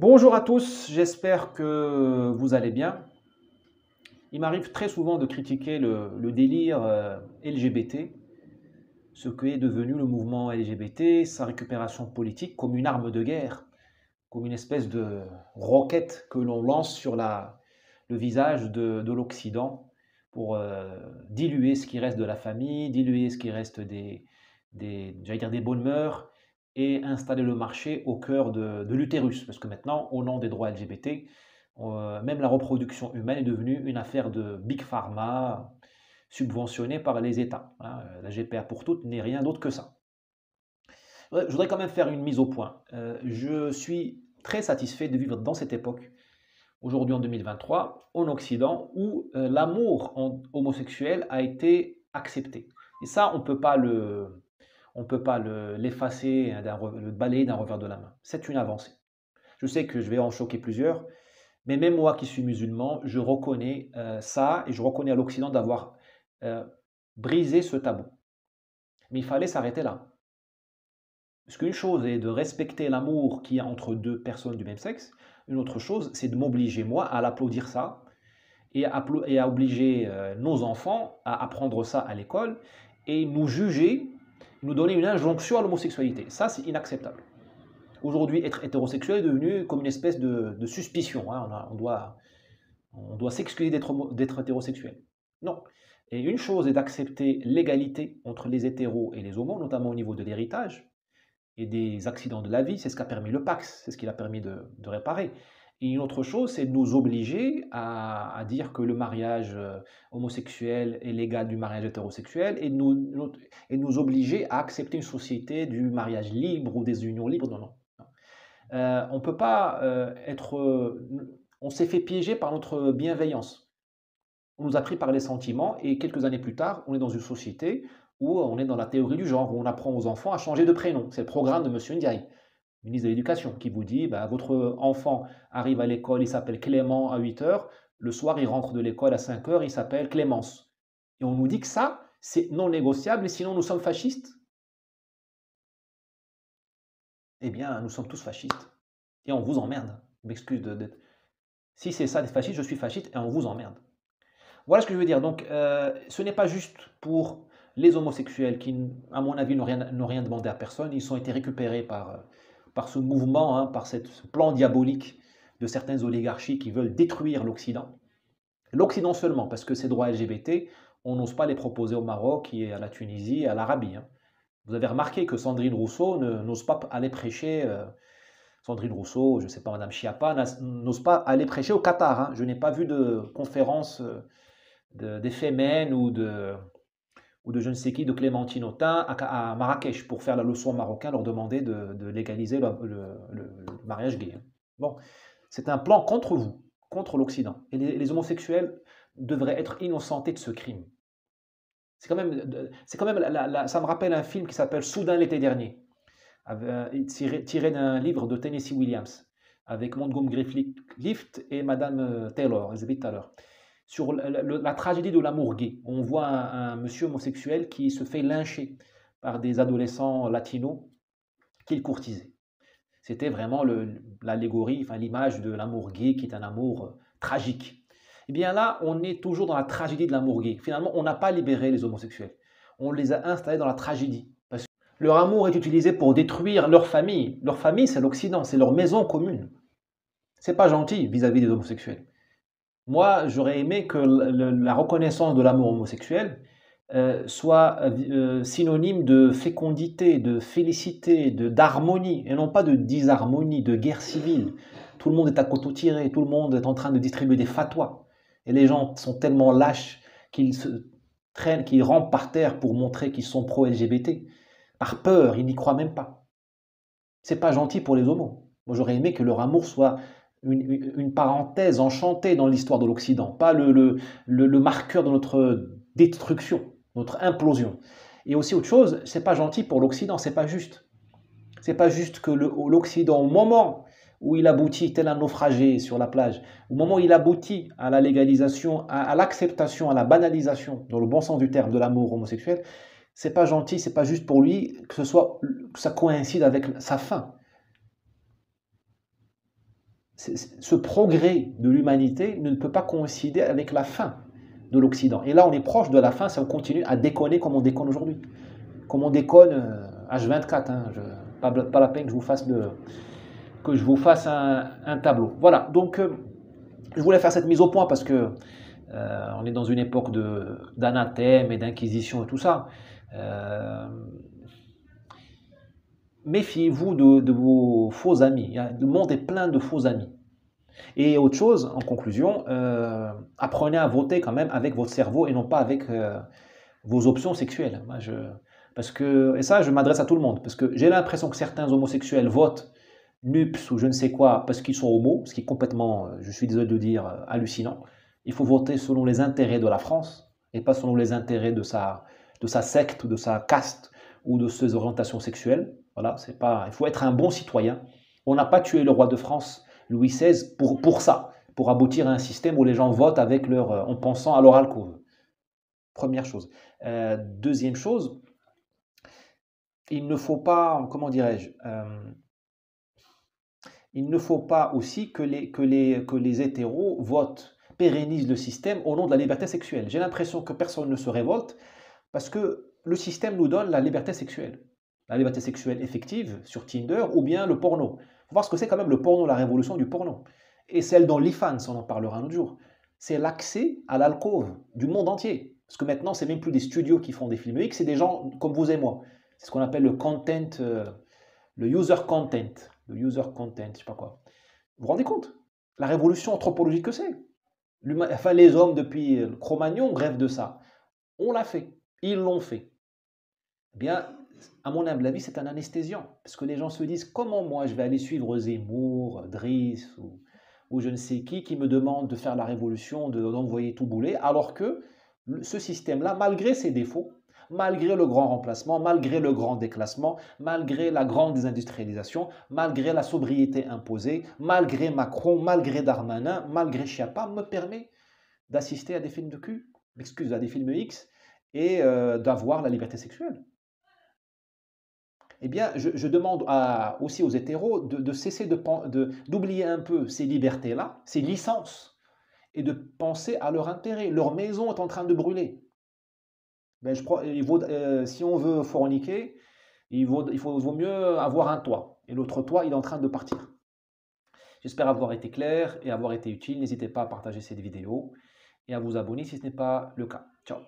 Bonjour à tous, j'espère que vous allez bien. Il m'arrive très souvent de critiquer le délire LGBT, ce qu'est devenu le mouvement LGBT, sa récupération politique comme une arme de guerre, comme une espèce de roquette que l'on lance sur le visage de l'Occident pour diluer ce qui reste de la famille, diluer ce qui reste j'allais dire des bonnes mœurs et installer le marché au cœur de l'utérus. Parce que maintenant, au nom des droits LGBT, même la reproduction humaine est devenue une affaire de Big Pharma subventionnée par les États, hein. La GPA pour toutes n'est rien d'autre que ça. Ouais, je voudrais quand même faire une mise au point. Je suis très satisfait de vivre dans cette époque, aujourd'hui en 2023, en Occident, où l'amour homosexuel a été accepté. Et ça, on peut pas l'effacer, hein, le balayer d'un revers de la main. C'est une avancée. Je sais que je vais en choquer plusieurs, mais même moi qui suis musulman, je reconnais ça et je reconnais à l'Occident d'avoir euh, brisé ce tabou. Mais il fallait s'arrêter là. Parce qu'une chose est de respecter l'amour qu'il y a entre deux personnes du même sexe, une autre chose, c'est de m'obliger, moi, à l'applaudir ça et à obliger nos enfants à apprendre ça à l'école et nous juger, nous donner une injonction à l'homosexualité. Ça, c'est inacceptable. Aujourd'hui, être hétérosexuel est devenu comme une espèce de suspicion, hein. On doit s'excuser d'être hétérosexuel. Non. Et une chose est d'accepter l'égalité entre les hétéros et les homos, notamment au niveau de l'héritage et des accidents de la vie. C'est ce qu'a permis le Pax, c'est ce qu'il a permis de réparer. Et une autre chose, c'est de nous obliger à dire que le mariage homosexuel est légal du mariage hétérosexuel et de nous obliger à accepter une société du mariage libre ou des unions libres. Non, non. On ne peut pas être. On s'est fait piéger par notre bienveillance. On nous a pris par les sentiments et quelques années plus tard, on est dans une société où on est dans la théorie du genre, où on apprend aux enfants à changer de prénom. C'est le programme de M. Ndiaye, ministre de l'Éducation, qui vous dit bah, votre enfant arrive à l'école, il s'appelle Clément à 8 heures, le soir il rentre de l'école à 5 heures, il s'appelle Clémence. Et on nous dit que ça, c'est non négociable, et sinon nous sommes fascistes. Eh bien, nous sommes tous fascistes. Et on vous emmerde. Je m'excuse d'être. Si c'est ça d'être fasciste, je suis fasciste et on vous emmerde. Voilà ce que je veux dire. Donc, ce n'est pas juste pour les homosexuels qui, à mon avis, n'ont rien demandé à personne. Ils ont été récupérés par ce mouvement, hein, par ce plan diabolique de certaines oligarchies qui veulent détruire l'Occident. L'Occident seulement, parce que ces droits LGBT, on n'ose pas les proposer au Maroc et à la Tunisie et à l'Arabie, hein. Vous avez remarqué que Sandrine Rousseau n'ose pas aller prêcher. Sandrine Rousseau, je ne sais pas, Madame Schiappa, n'ose pas aller prêcher au Qatar, hein. Je n'ai pas vu de conférence des Femen ou de je ne sais qui, de Clémentine Autain à Marrakech pour faire la leçon aux Marocains, leur demander de légaliser le mariage gay, hein. Bon, c'est un plan contre vous, contre l'Occident. Et les homosexuels devraient être innocentés de ce crime. C'est quand même ça me rappelle un film qui s'appelle Soudain l'été dernier, tiré d'un livre de Tennessee Williams, avec Montgomery Clift et Madame Taylor, Elizabeth Taylor, sur la tragédie de l'amour gay. On voit un monsieur homosexuel qui se fait lyncher par des adolescents latinos qu'il courtisait. C'était vraiment l'allégorie, enfin l'image de l'amour gay qui est un amour tragique. Et bien là, on est toujours dans la tragédie de l'amour gay. Finalement, on n'a pas libéré les homosexuels. On les a installés dans la tragédie. Parce que leur amour est utilisé pour détruire leur famille. Leur famille, c'est l'Occident, c'est leur maison commune. C'est pas gentil vis-à-vis des homosexuels. Moi, j'aurais aimé que la reconnaissance de l'amour homosexuel soit synonyme de fécondité, de félicité, d'harmonie, et non pas de disharmonie, de guerre civile. Tout le monde est à couteau tiré, tout le monde est en train de distribuer des fatwas. Et les gens sont tellement lâches qu'ils se traînent, qu'ils rampent par terre pour montrer qu'ils sont pro-LGBT. Par peur, ils n'y croient même pas. C'est pas gentil pour les homos. Moi, j'aurais aimé que leur amour soit une parenthèse enchantée dans l'histoire de l'Occident, pas le marqueur de notre destruction, notre implosion. Et aussi autre chose, c'est pas gentil pour l'Occident, c'est pas juste. C'est pas juste que l'Occident, au moment où il aboutit tel un naufragé sur la plage, au moment où il aboutit à la légalisation, à l'acceptation, à la banalisation, dans le bon sens du terme, de l'amour homosexuel, c'est pas gentil, c'est pas juste pour lui que ça coïncide avec sa fin. ce progrès de l'humanité ne peut pas coïncider avec la fin de l'Occident. Et là, on est proche de la fin si on continue à déconner comme on déconne aujourd'hui. Comme on déconne H24. Hein, pas la peine que je vous fasse un tableau. Voilà, donc je voulais faire cette mise au point parce que on est dans une époque d'anathème et d'inquisition et tout ça. Méfiez-vous de vos faux amis. Le monde est plein de faux amis. Et autre chose, en conclusion, apprenez à voter quand même avec votre cerveau et non pas avec vos options sexuelles. Et ça, je m'adresse à tout le monde, parce que j'ai l'impression que certains homosexuels votent NUPS ou je ne sais quoi parce qu'ils sont homos, ce qui est complètement, je suis désolé de le dire, hallucinant. Il faut voter selon les intérêts de la France et pas selon les intérêts de sa secte, de sa caste ou de ses orientations sexuelles. Voilà, il faut être un bon citoyen. On n'a pas tué le roi de France, Louis XVI, pour ça, pour aboutir à un système où les gens votent en pensant à leur alcôve. Première chose. Deuxième chose, il ne faut pas, comment dirais-je, il ne faut pas aussi que les hétéros votent, pérennisent le système au nom de la liberté sexuelle. J'ai l'impression que personne ne se révolte parce que le système nous donne la liberté sexuelle. La liberté sexuelle effective sur Tinder ou bien le porno. Il faut voir ce que c'est quand même le porno, la révolution du porno. Et celle dans l'IFANS, on en parlera un autre jour. C'est l'accès à l'alcôve du monde entier. Parce que maintenant, c'est même plus des studios qui font des films X, c'est des gens comme vous et moi. C'est ce qu'on appelle le content, le user content. Le user content, je sais pas quoi. Vous vous rendez compte? La révolution anthropologique que c'est. Enfin, les hommes, depuis Cro-Magnon, rêvent de ça. On l'a fait. Ils l'ont fait. Eh bien, à mon humble avis, c'est un anesthésiant. Parce que les gens se disent, comment moi je vais aller suivre Zemmour, Driss ou je ne sais qui me demande de faire la révolution, d'envoyer tout bouler, alors que ce système-là, malgré ses défauts, malgré le grand remplacement, malgré le grand déclassement, malgré la grande désindustrialisation, malgré la sobriété imposée, malgré Macron, malgré Darmanin, malgré Schiappa, me permet d'assister à des films de cul, excuse, à des films X, et d'avoir la liberté sexuelle. Eh bien, je demande aussi aux hétéros de cesser d'oublier un peu ces libertés-là, ces licences, et de penser à leur intérêt. Leur maison est en train de brûler. Ben, si on veut forniquer, vaut mieux avoir un toit. Et l'autre toit, il est en train de partir. J'espère avoir été clair et avoir été utile. N'hésitez pas à partager cette vidéo et à vous abonner si ce n'est pas le cas. Ciao.